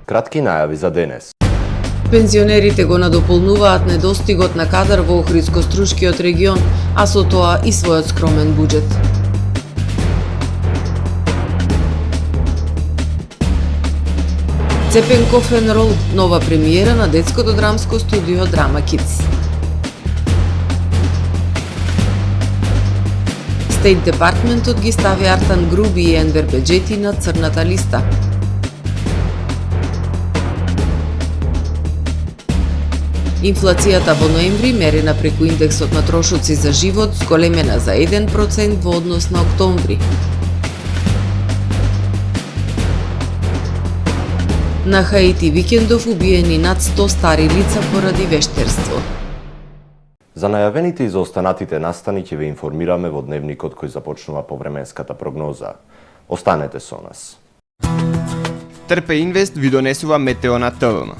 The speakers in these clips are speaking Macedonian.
Кратки најави за денес. Пензионерите го надополнуваат недостигот на кадар во Охридско-Струшкиот регион, а со тоа и својот скромен буџет. Цепен кофен рол, нова премиера на детското драмско студио Драма Kids. Стейт департментот ги стави Артан Груби и Енвер Беџети на црната листа. Инфлацијата во ноември, мерена преку индексот на трошоци за живот, зголемена за 1% во однос на октомври. На Хаити викендов убиени над 100 стари лица поради вештерство. За најавените и за останатите настани ќе ве информираме во дневникот кој започнува повременската прогноза. Останете со нас. Трпе Инвест ви донесува метео на ТВМ.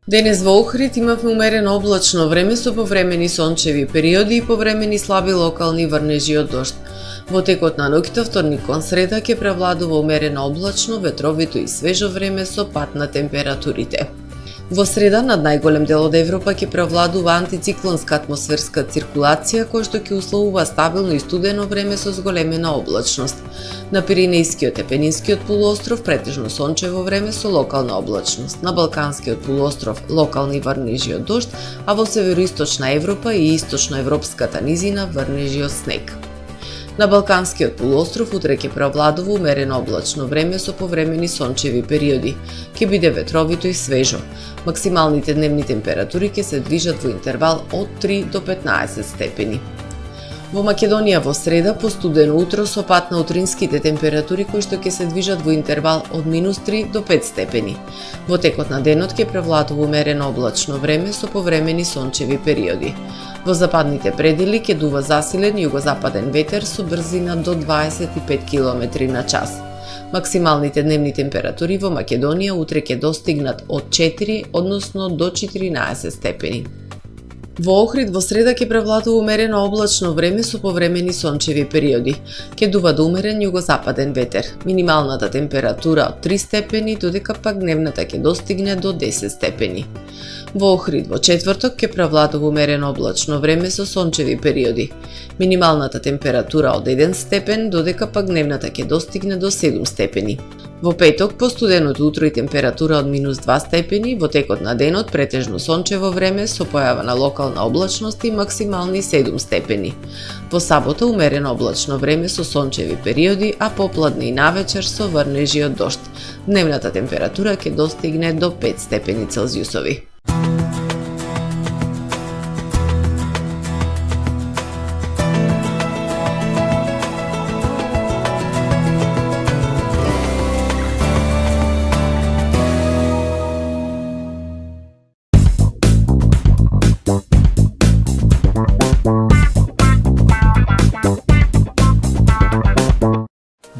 Денес во Охрид имавме умерено облачно време со повремени сончеви периоди и повремени слаби локални врнежи од дожд. Во текот на ноќта вторник кон среда ќе превладува умерено облачно, ветровито и свежо време со пад на температурите. Во среда над најголем дел од Европа ќе превладува антициклонска атмосферска циркулација која што ќе условува стабилно и студено време со зголемена облачност. На Пиринејскиот и Пенинскиот полуостров претежно сончево време со локална облачност. На Балканскиот полуостров локални врнежи од дожд, а во североисточна Европа и источноевропската низина врнежи од снег. На Балканскиот полуостров утре ќе превладува умерено облачно време со повремени сончеви периоди. Ќе биде ветровито и свежо. Максималните дневни температури ќе се движат во интервал од 3 до 15 степени. Во Македонија во среда постудено утро со пад на утринските температури кои што ќе се движат во интервал од -3 до 5 степени. Во текот на денот ќе превладува умерено облачно време со повремени сончеви периоди. Во западните предели ќе дува засилен југозападен ветер со брзина до 25 км на час. Максималните дневни температури во Македонија утре ќе достигнат од 4, односно до 14 степени. Во Охрид во среда ќе превладува умерено облачно време со повремени сончеви периоди. Ќе дува до умерен југозападен ветер. Минималната температура од 3 степени, додека пак дневната ќе достигне до 10 степени. Во Охрид во четврток ќе превладува умерено облачно време со сончеви периоди. Минималната температура од 1 степен, додека пак дневната ќе достигне до 7 степени. Во петок постуденото утро и температура од -2 степени, во текот на денот претежно сончево време со појава на локална облачност и максимални 7 степени. Во сабота умерено облачно време со сончеви периоди, а попладне и навечер со врнежи од дожд. Дневната температура ќе достигне до 5 степени Целзиусови.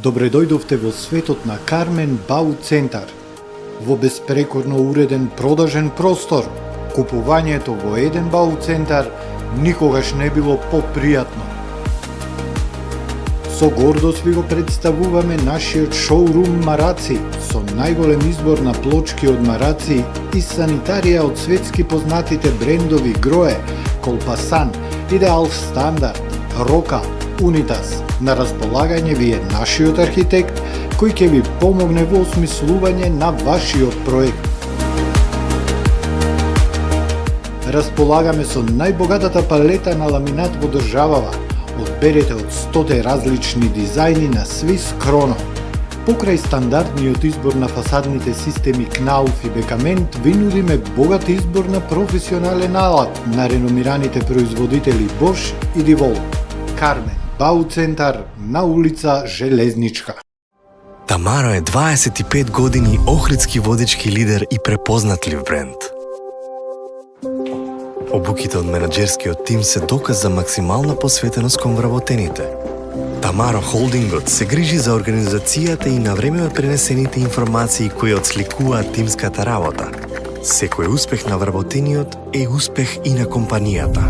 Добре дојдовте во светот на Кармен Бау Центар. Во беспрекорно уреден продажен простор, купувањето во еден Бау Центар никогаш не било попријатно. Со гордост ви го представуваме нашиот шоурум Мараци, со најголем избор на плочки од мараци и санитарија од светски познатите брендови Грое, Колпасан, Идеал Стандард, Рока, Унитас. На располагање ви е нашиот архитект кој ќе ви помогне во осмислување на вашиот проект. Располагаме со најбогатата палета на ламинат во државава. Одберете од 100 различни дизајни на Swiss Chrono. Покрај стандардниот избор на фасадните системи Knauf и Бекамент, ви нудиме богат избор на професионален алат на реномираните производители Bosch и DeWalt. Кармен Бау Центар на улица Железничка. Тамаро е 25 години охридски водички лидер и препознатлив бренд. Обуките од менаџерскиот тим се доказ за максимална посветеност кон вработените. Тамаро Холдингот се грижи за организацијата и на време пренесените информации кои отсликуваат тимската работа. Секој успех на вработениот е успех и на компанијата.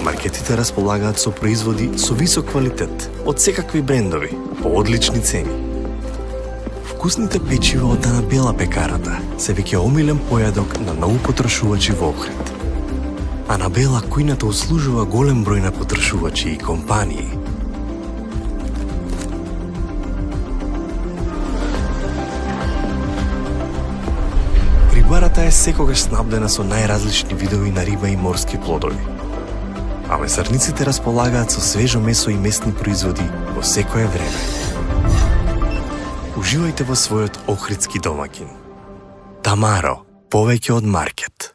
Маркетите располагаат со производи со висок квалитет од секакви брендови по одлични цени. Вкусните печива од Ана Бела пекарата се веќе омилен појадок на многу потрошувачи во Охрид. Ана Бела кујната услужува голем број на потрошувачи и компании. Рибарата е секогаш снабдена со најразлични видови на риба и морски плодови. А месарниците располагаат со свежо месо и месни производи во секое време. Уживајте во својот охридски домаќин. Тамаро, повеќе од маркет.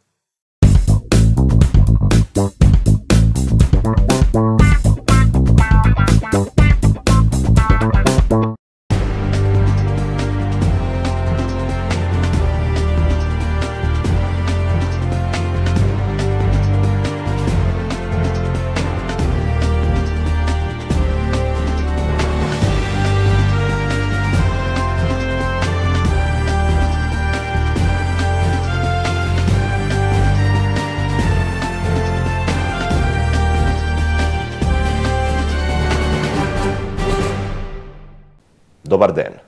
Добар ден.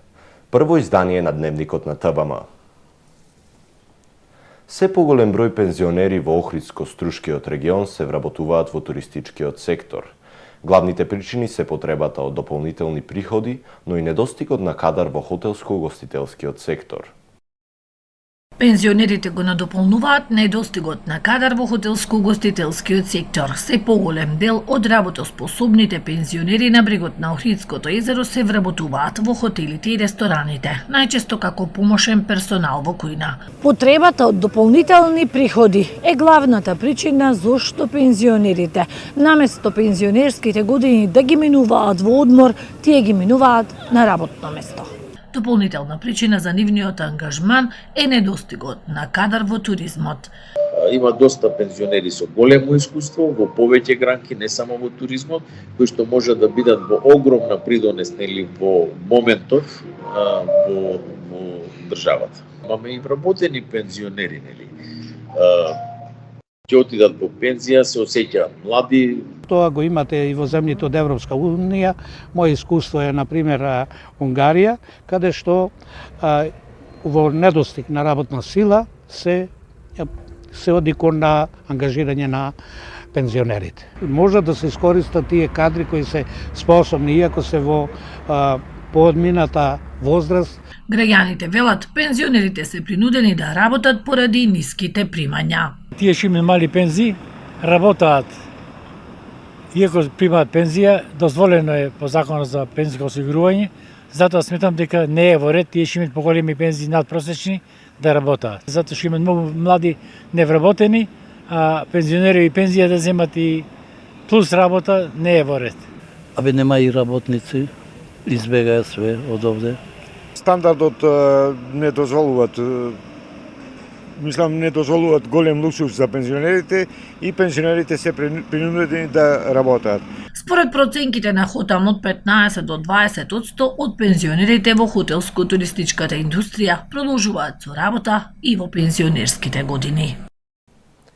Прво издание на Дневникот на ТБМ. Се поголем број пензионери во Охридско-Струшкиот регион се вработуваат во туристичкиот сектор. Главните причини се потребата од дополнителни приходи, но и недостигот на кадар во хотелско-угостителскиот сектор. Пензионерите го надополнуваат недостигот на кадар во хотелско-угостителскиот сектор. Се поголем дел од работоспособните пензионери на брегот на Охридското езеро се вработуваат во хотелите и рестораните, најчесто како помошен персонал во кујна. Потребата од дополнителни приходи е главната причина зошто пензионерите, наместо пензионерските години да ги минуваат во одмор, тие ги минуваат на работно место. Дополнителна причина за нивниот ангажман е недостигот на кадар во туризмот. Има доста пензионери со големо искуство во повеќе гранки, не само во туризмот, кои што може да бидат во огромна придонес нели во моментов во државата. Имаме и вработени пензионери нели. Ќе отидат во пензија, се осеќаат млади. Тоа го имате и во земјите од Европска унија. Моје искуство е, например, Унгарија, каде што во недостиг на работна сила се оди кон на ангажирање на пензионерите. Може да се искористат тие кадри кои се способни, иако се во поодмината возраст. Граѓаните велат, пензионерите се принудени да работат поради ниските примања. Тие што имаат мали пензии работаат. Иако примаат пензија, дозволено е по законот за пензијско осигурување, затоа сметам дека не е во ред тие што имаат поголеми пензии надпросечни да работаат. Затоа што имаат многу млади невработени, а пензионери и пензија да земат и плюс работа не е во ред. Абе нема и работници, избегаат све од овде. Стандардот не дозволуваат, не дозволуваат голем луксус за пензионерите и пензионерите се принудени да работат. Според проценките на Хотам, од 15 до 20% од пензионерите во хотелско-туристичката индустрија продолжуваат со работа и во пензионерските години.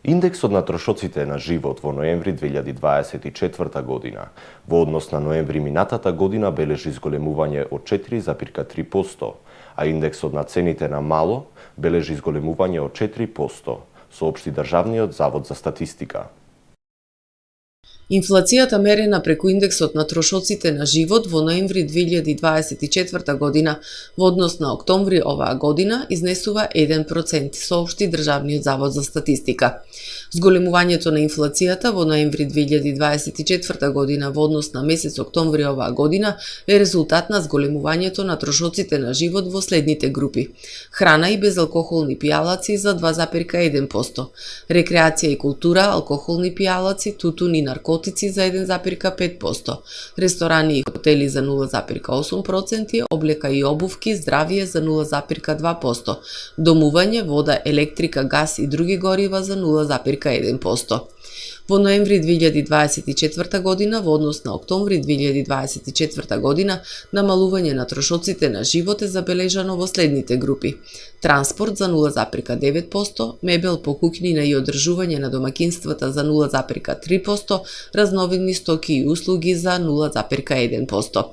Индексот на трошоците на живот во ноември 2024 година во однос на ноември минатата година бележи зголемување од 4,3%, а индексот на цените на мало бележи зголемување од 4%, соопшти Државниот завод за статистика. Инфлацијата мерена преку индексот на трошоците на живот во ноември 2024 година во однос на октомври оваа година изнесува 1%, соопшти Државниот завод за статистика. Зголемувањето на инфлацијата во ноември 2024 година во однос на месец октомври оваа година е резултат на зголемувањето на трошоците на живот во следните групи: храна и безалкохолни пијалаци за 2,1%, рекреација и култура, алкохолни пијалаци, тутун и наркотици за 1,5%, ресторани и хотели за 0,8%, облека и обувки, здравје за 0,2%, домување, вода, електрика, газ и други горива за 0,1%. Во ноември 2024 година во однос на октомври 2024 година намалување на трошоците на живот е забележано во следните групи: транспорт за 0,9%, мебел по куќнина и одржување на домакинствата за 0,3%, разновидни стоки и услуги за 0,1%.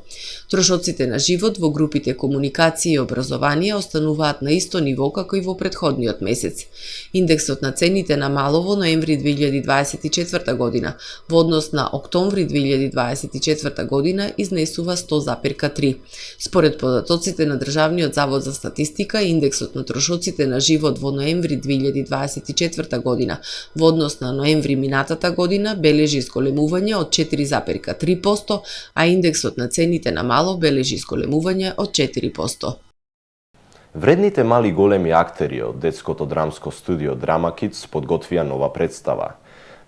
Трошоците на живот во групите комуникација и образование остануваат на исто ниво како и во претходниот месец. Индексот на цените намало во ноември 2024 година, во однос на октомври 2024 година изнесува 100,3. Според податоците на Државниот завод за статистика, индексот на трошоците на живот во ноември 2024 година во однос на ноември минатата година бележи зголемување од 4,3%, а индексот на цените на мало бележи зголемување од 4%. Вредните мали големи актери од детското драмско студио Drama Kids подготвија нова представа.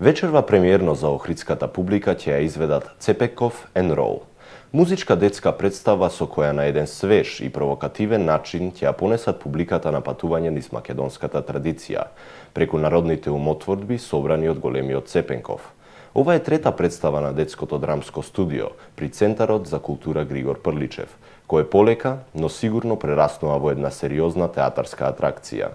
Вечерва премиерно за охридската публика ќе ја изведат Цепенков and Roll. Музичка детска представа со која на еден свеж и провокативен начин ќе ја понесат публиката на патување низ македонската традиција, преку народните умотворби собрани од големиот Цепенков. Ова е трета представа на детското драмско студио при Центарот за култура Григор Прличев, кој полека, но сигурно прераснува во една сериозна театарска атракција.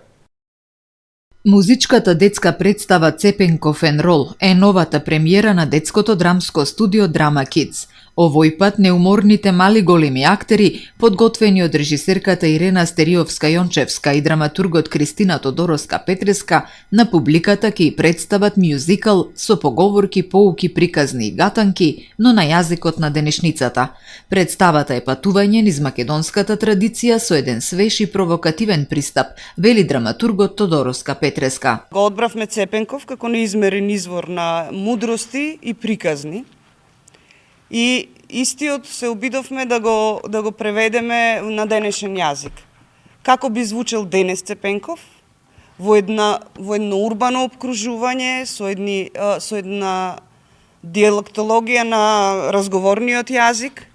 Музичката детска представа Цепенков and Roll е новата премиера на детското драмско студио Drama Kids. Овој пат неуморните мали големи актери, подготвени од режисерката Ирена Стериовска-Јончевска и драматургот Кристина Тодороска-Петреска, на публиката ќе и представат мюзикал со поговорки, поуки, приказни и гатанки, но на јазикот на денешницата. Представата е патување низ македонската традиција со еден свеж и провокативен пристап, вели драматургот Тодороска-Петреска. Го одбравме Цепенков како неизмерен извор на мудрости и приказни. И истиот се обидовме да го преведеме на денешен јазик. Како би звучел денес Цепенков? Во едно урбано обкружување, со една диалектологија на разговорниот јазик,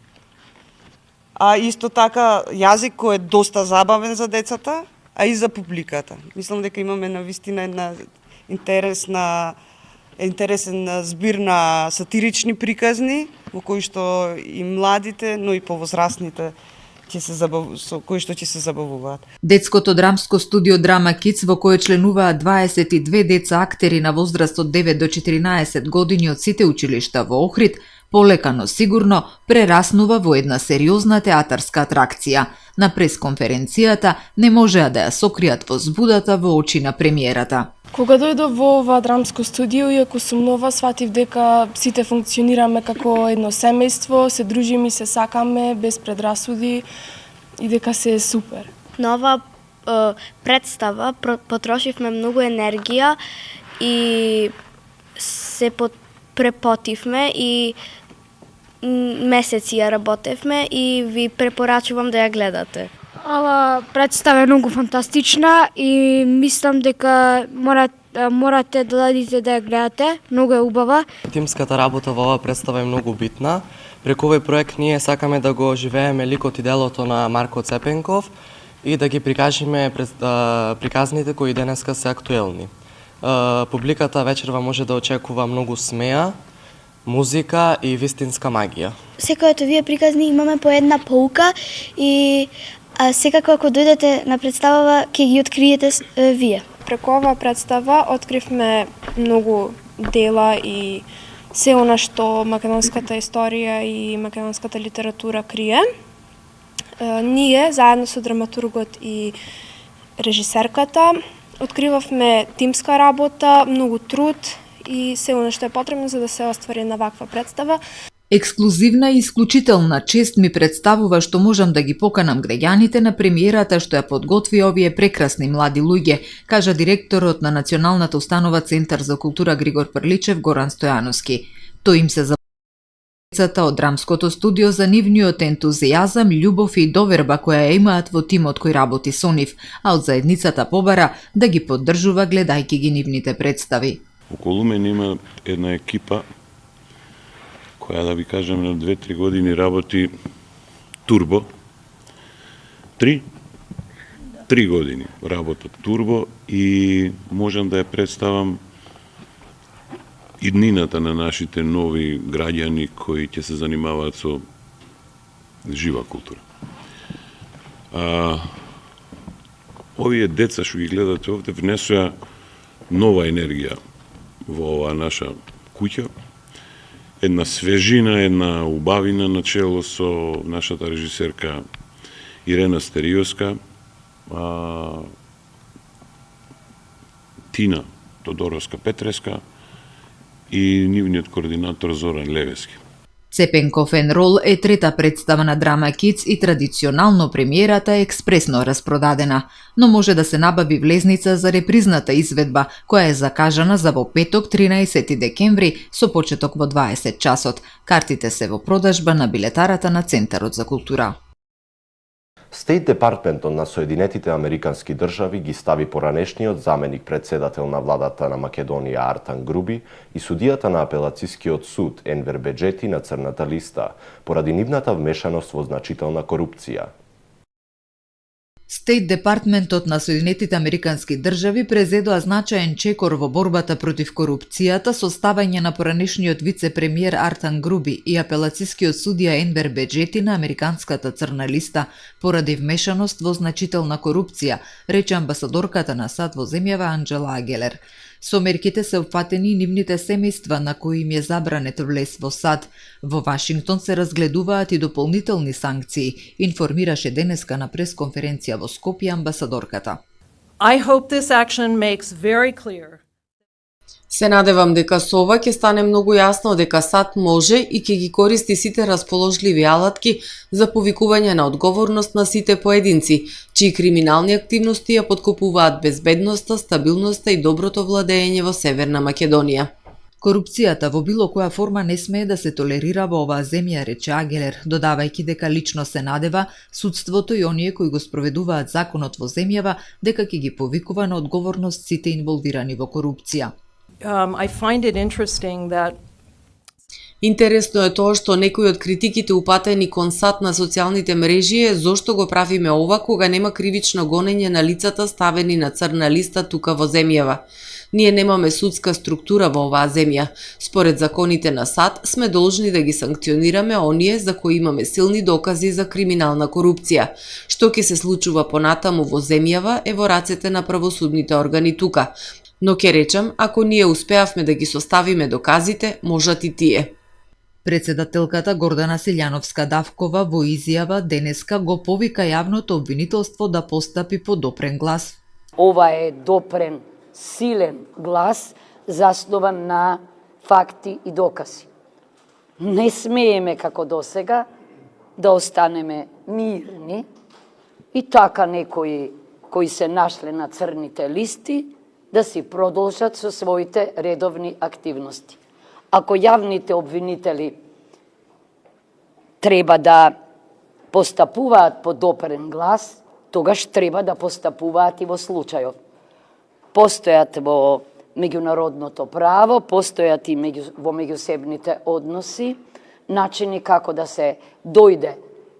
а исто така јазик кој е доста забавен за децата, а и за публиката. Мислам дека имаме навистина една интересен збир на сатирични приказни, во кои што и младите, но и повозрастните со кои што ќе се забавуваат. Детското драмско студио Drama Kids, во кое членуваат 22 деца актери на возраст од 9 до 14 години од сите училишта во Охрид, полека но сигурно прераснува во една сериозна театарска атракција. На пресконференцијата не можеа да ја сокријат возбудата во очи на премиерата. Кога дојдов во ова драмско студио, иако сум нова, сватив дека сите функционираме како едно семејство, се дружиме и се сакаме без предрасуди и дека се е супер. Нова представа, потрошивме многу енергија и се препотивме и месеци ја работевме и ви препорачувам да ја гледате. Ова представа е многу фантастична и мислам дека морате да дадите да ја гледате, многу е убава. Тимската работа во оваа представа е многу битна. Преку овој проект ние сакаме да го живееме ликот и делото на Марко Цепенков и да ги прикажеме приказните кои денеска се актуелни. Публиката вечерва може да очекува многу смеа, музика и вистинска магија. Секојато вие приказни имаме по една поука и секако ако дојдете на представава ќе ги откриете вие. Преку оваа представа откривме многу дела и се она што македонската историја и македонската литература крие. Ние, заедно со драматургот и режисерката, откривавме тимска работа, многу труд и се она што е потребно за да се оствари една ваква представа. Ексклузивна и исклучителна чест ми представува што можам да ги поканам граѓаните на премиерата што ја подготви овие прекрасни млади луѓе, кажа директорот на Националната установа Центар за култура Григор Прличев Горан Стојановски. Тој им се децата од драмското студио за нивниот ентузијазам, љубов и доверба која ја имаат во тимот кој работи со нив, а од заедницата побара да ги поддржува гледајќи ги нивните представи. Околу мене има една екипа која, да ви кажем, на 2-3 години работи турбо. 3 години работат турбо и можам да ја представам иднината на нашите нови граѓани кои ќе се занимаваат со жива култура. Овие деца што ги гледате овде внесоа нова енергија во оваа наша куќа, една свежина, една убавина на чело со нашата режисерка Ирена Стериовска, Тина Тодоровска-Петреска и нивниот координатор Зоран Левески. Цепенков ен рол е трета представа на Драма Кидс и традиционално премиерата е експресно распродадена, но може да се набави влезница за репризната изведба, која е закажана за во петок 13 декември со почеток во 20 часот. Картите се во продажба на билетарата на Центарот за култура. Стейт Департментот на Соединетите Американски држави ги стави поранешниот заменик председател на владата на Македонија Артан Груби и судијата на апелацискиот суд Енвер Беџети на црната листа, поради нивната вмешаност во значителна корупција. Стейт Департментот на Соединетите Американски држави презедоа значаен чекор во борбата против корупцијата со ставање на поранешниот вице-премиер Артан Груби и апелацискиот судија Енвер Беџети на американската црна листа поради вмешаност во значителна корупција, рече амбасадорката на САД во земјава Анџела Агелер. Со мерките се опфатени нивните семејства на кои им е забранет влез во САД. Во Вашингтон се разгледуваат и дополнителни санкции, информираше денеска на пресконференција во Скопје амбасадорката. I hope this action makes very clear. Се надевам дека со ова ќе стане многу јасно дека САД може и ќе ги користи сите расположливи алатки за повикување на одговорност на сите поединци, чии криминални активности ја подкопуваат безбедноста, стабилноста и доброто владење во Северна Македонија. Корупцијата во било која форма не смее да се толерира во оваа земја, рече Агелер, додавајќи дека лично се надева судството и оние кои го спроведуваат законот во земјава дека ќе ги повикува на одговорност сите инволвирани во корупција. I find it interesting that Интересно е тоа што некои од критиките упатени кон САД на социјалните мрежи е зошто го правиме ова кога нема кривично гонење на лицата ставени на црна листа тука во земјава. Ние немаме судска структура во оваа земја. Според законите на САД сме должни да ги санкционираме оние за кои имаме силни докази за криминална корупција. Што ќе се случува понатаму во земјава е во рацете на правосудните органи тука. Но ќе речам, ако ние успеавме да ги составиме доказите, можат и тие. Председателката Гордана Силјановска-Давкова во изјава денеска го повика јавното обвинителство да постапи по допрен глас. Ова е допрен, силен глас, заснован на факти и докази. Не смееме како досега да останеме мирни и така некои кои се нашле на црните листи да си продолжат со своите редовни активности. Ако јавните обвинители треба да постапуваат по допрен глас, тогаш треба да постапуваат и во случајов. Постојат во меѓународното право, постојат и во меѓусебните односи, начини како да се дојде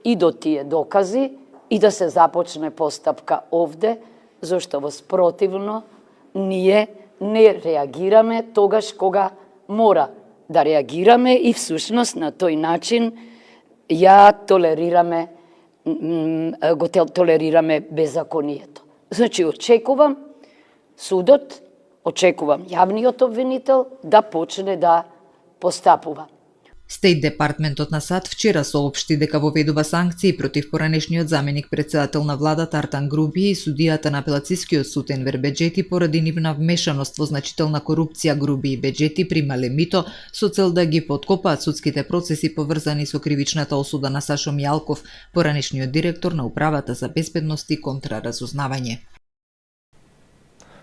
и до тие докази и да се започне постапка овде, зашто во спротивно ние не реагираме тогаш кога мора да реагираме и всушност на тој начин го толерираме беззаконието. Значи, очекувам судот, очекувам јавниот обвинител да почне да постапува. Стейт Департментот на САД вчера соопшти дека воведува санкции против поранешниот заменик председател на владата Артан Груби и судијата на апелацискиот суд Енвер Беџети поради нивна вмешаност во значителна корупција. Груби и Беџети примале мито со цел да ги подкопаат судските процеси поврзани со кривичната осуда на Сашо Мијалков, поранешниот директор на Управата за безбедност и контраразузнавање.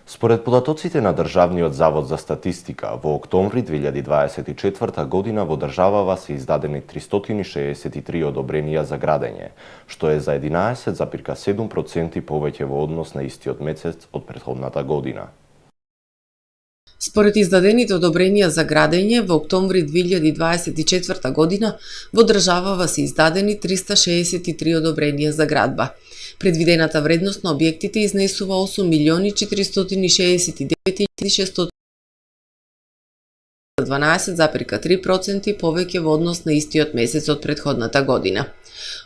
Според податоците на Државниот завод за статистика, во октомври 2024 година во државава се издадени 363 одобренија за градење, што е за 11,7% повеќе во однос на истиот месец од претходната година. Според издадените одобренија за градење, во октомври 2024 година во државава се издадени 363 одобренија за градба. Предвидената вредност на објектите изнесува 8.469.600 12,3% повеќе во однос на истиот месец од претходната година.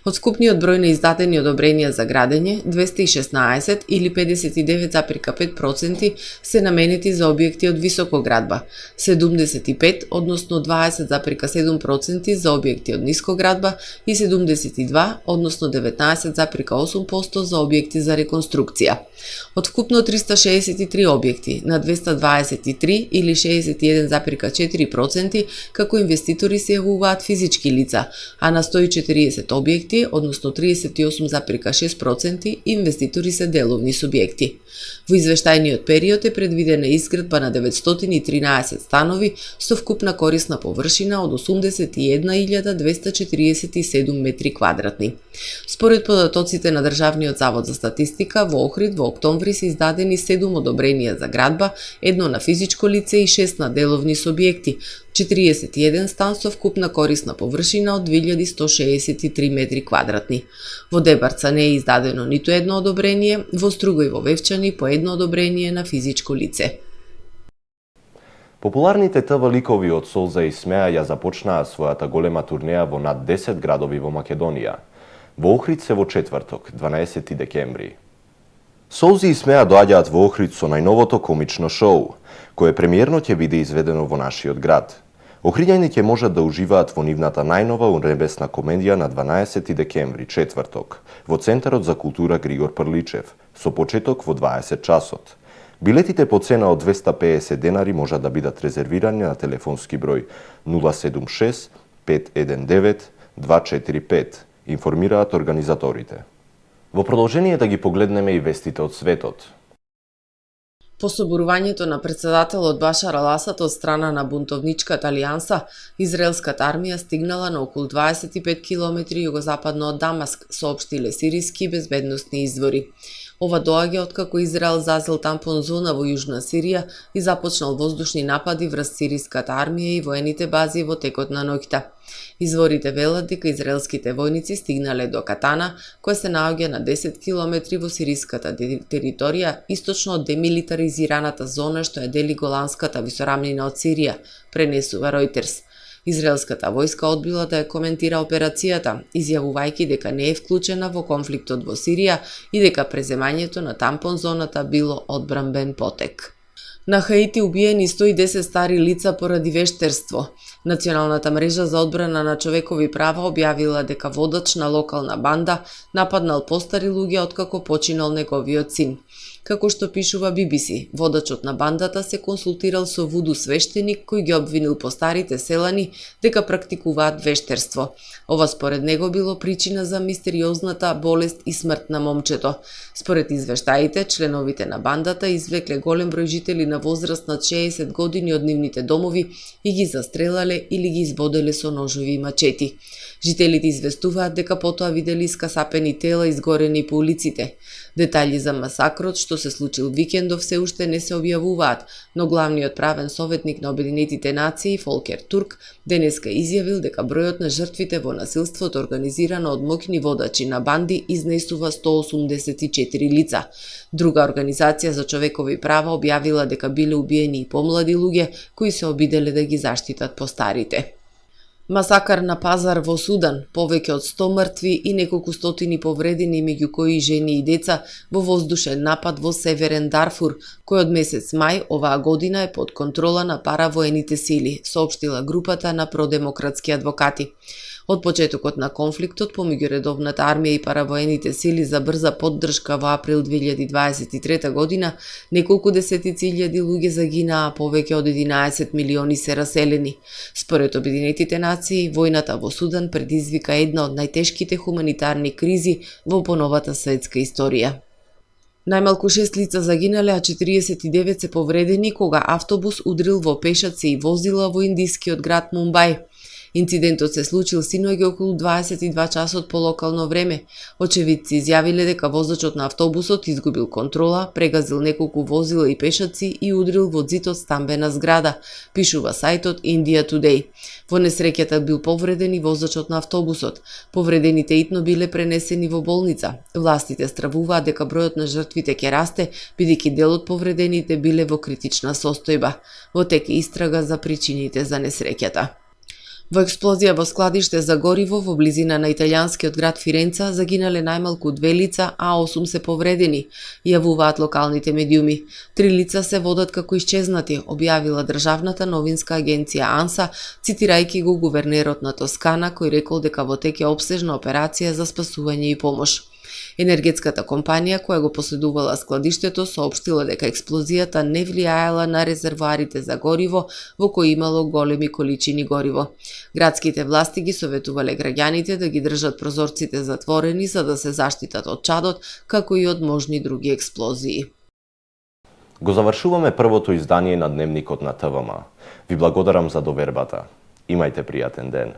Од скупниот број на издадени одобренија за градење, 216 или 59,5% се наменети за објекти од високоградба, 75, односно 20,7% за објекти од нискоградба и 72, односно 19,8% за објекти за реконструкција. Од вкупно 363 објекти на 223 или 61,4% како инвеститори се јавуваат физички лица, а на 140 објекти, односно 38,6% инвеститори се деловни субјекти. Во извештајниот период е предвидена изградба на 913 станови со вкупна корисна површина од 81.247 метри квадратни. Според податоците на Државниот завод за статистика, во Охрид во октомври се издадени 7 одобренија за градба, 1 на физичко лице и 6 на деловни субјекти, 41 стан со вкупна корисна површина од 2163 метри квадратни. Во Дебарца не е издадено ниту едно одобрение, во Струго и во Вевчани по едно одобрение на физичко лице. Популарните ТВ ликови од Солза и Смеа ја започнаа својата голема турнеја во над 10 градови во Македонија. Во Охрид се во четврток, 12 декември. Солзи и Смеа доаѓаат во Охрид со најновото комично шоу, кое премиерно ќе биде изведено во нашиот град. Охриѓани ќе можат да уживаат во нивната најнова унебесна комедија на 12 декември, четврток, во Центарот за култура Григор Прличев, со почеток во 20 часот. Билетите по цена од 250 денари можат да бидат резервирани на телефонски број 076 519 245, информираат организаторите. Во продолжение да ги погледнеме и вестите од светот. По соборувањето на председателот Башар ал-Асад од страна на бунтовничката алијанса, израелската армија стигнала на околу 25 километри југозападно од Дамаск, соопштиле сириски безбедносни извори. Ова доаѓа откако Израел зазел тампон зона во Јужна Сирија и започнал воздушни напади врз сириската армија и воените бази во текот на ноќта. Изворите велат дека израелските војници стигнале до Катана, која се наоѓа на 10 километри во сириската територија, источно од демилитаризираната зона што ја дели Голанската висорамнина од Сирија, пренесува Reuters. Израелската војска одбила да ја коментира операцијата, изјавувајќи дека не е вклучена во конфликтот во Сирија и дека преземањето на тампон зоната било одбранбен потек. На Хаити убиени 110 стари лица поради вештерство. Националната мрежа за одбрана на човекови права објавила дека водач на локална банда нападнал постари луѓе откако починал неговиот син. Како што пишува BBC, водачот на бандата се консултирал со вуду свештеник кој ги обвинил постарите селани дека практикуваат вештерство. Ова според него било причина за мистериозната болест и смрт на момчето. Според извештаите, членовите на бандата извлекле голем број жители на возраст над 60 години од нивните домови и ги застрелале или ги избоделе со ножови и мачети. Жителите известуваат дека потоа видели скасапени тела изгорени по улиците. Детали за масакрот што се случил викендов се уште не се објавуваат, но главниот правен советник на Обединетите нации Фолкер Турк денеска изјавил дека бројот на жртвите во насилството организирано од моќни водачи на банди изнесува 184 лица. Друга организација за човекови права објавила дека биле убиени и помлади луѓе кои се обиделе да ги заштитат постарите. Масакар на пазар во Судан, повеќе од 100 мртви и неколку стотини повредени, меѓу кои жени и деца, во воздушен напад во Северен Дарфур, кој од месец мај оваа година е под контрола на паравоените сили, соопштила групата на продемократски адвокати. Од почетокот на конфликтот помеѓу редовната армија и паравоените сили за брза поддршка во април 2023 година, неколку десетици илјади луѓе загинаа, повеќе од 11 милиони се раселени. Според Обединетите нации, војната во Судан предизвика една од најтешките хуманитарни кризи во поновата светска историја. Најмалку 6 лица загинале, а 49 се повредени кога автобус удрил во пешаци и возила во индискиот град Мумбај. Инцидентот се случил синоќ околу 22 часот по локално време. Очевидци изјавиле дека возачот на автобусот изгубил контрола, прегазил неколку возила и пешаци и удрил во зид од стамбена зграда, пишува сајтот India Today. Во несреќата бил повреден и возачот на автобусот. Повредените итно биле пренесени во болница. Властите стравуваат дека бројот на жртвите ќе расте, бидејќи дел од повредените биле во критична состојба. Во тек истрага за причините за несреќата. Во експлозија во складиште за гориво во близина на италијанскиот град Фиренца загинале најмалку 2 лица, а 8 се повредени, јавуваат локалните медиуми. 3 лица се водат како исчезнати, објавила државната новинска агенција АНСА, цитирајќи го гувернерот на Тоскана, кој рекол дека во тек е опсежна операција за спасување и помош. Енергетската компанија која го поседувала складиштето соопштила дека експлозијата не влијаела на резервоарите за гориво во кои имало големи количини гориво. Градските власти ги советувале граѓаните да ги држат прозорците затворени за да се заштитат од чадот, како и од можни други експлозии. Го завршуваме првото издание на Дневникот на ТВМ. Ви благодарам за довербата. Имајте пријатен ден.